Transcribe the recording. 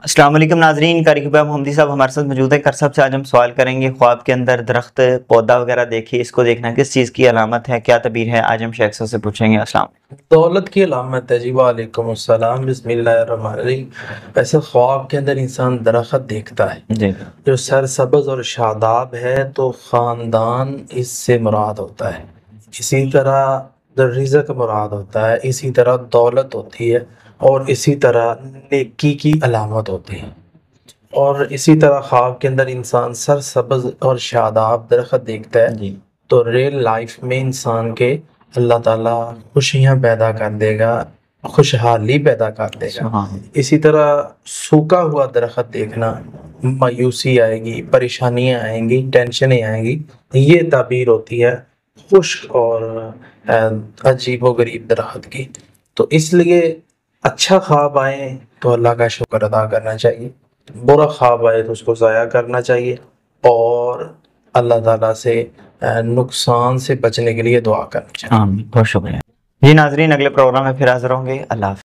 अस्सलाम वालेकुम नाजरीन, कारी मोहम्मदी साहब हमारे साथ मौजूद है। कर साहब से आज हम सवाल करेंगे, ख्वाब के अंदर दरख्त पौधा वगैरह देखिए, इसको देखना किस चीज़ की अलामत है, क्या तबीर है, आज हम शेख साहब से पूछेंगे। अस्सलाम। दौलत की अलामत है जी। वालेकुम अस्सलाम, बिस्मिल्लाहिर्रहमानिर्रहीम। वैसे ख्वाब के अंदर इंसान दरख्त देखता है जी जो सरसब्ज़ और शादाब है तो ख़ानदान इससे मुराद होता है। इसी तरह रिज़्क़ मुराद होता है, इसी तरह दौलत होती है और इसी तरह नेकी की अलामत होती है। और इसी तरह ख्वाब के अंदर इंसान सरसब्ज़ और शादाब दरख्त देखता है जी तो रियल लाइफ में इंसान के अल्लाह ताला खुशियाँ पैदा कर देगा, खुशहाली पैदा कर देगा। सुभान इसी तरह सूखा हुआ दरख्त देखना, मायूसी आएगी, परेशानियाँ आएंगी, टेंशनें आएंगी, ये ताबीर होती है खुश्क और अजीब व गरीब दरख्त की। तो इसलिए अच्छा ख्वाब आए तो अल्लाह का शुक्र अदा करना चाहिए, बुरा ख्वाब आए तो उसको ज़ाया करना चाहिए और अल्लाह ताला से नुकसान से बचने के लिए दुआ करनी चाहिए। आमीन, बहुत शुक्रिया जी नाजरीन। अगले प्रोग्राम में फिर हाजिर होंगे। अल्लाह हाफ़िज़।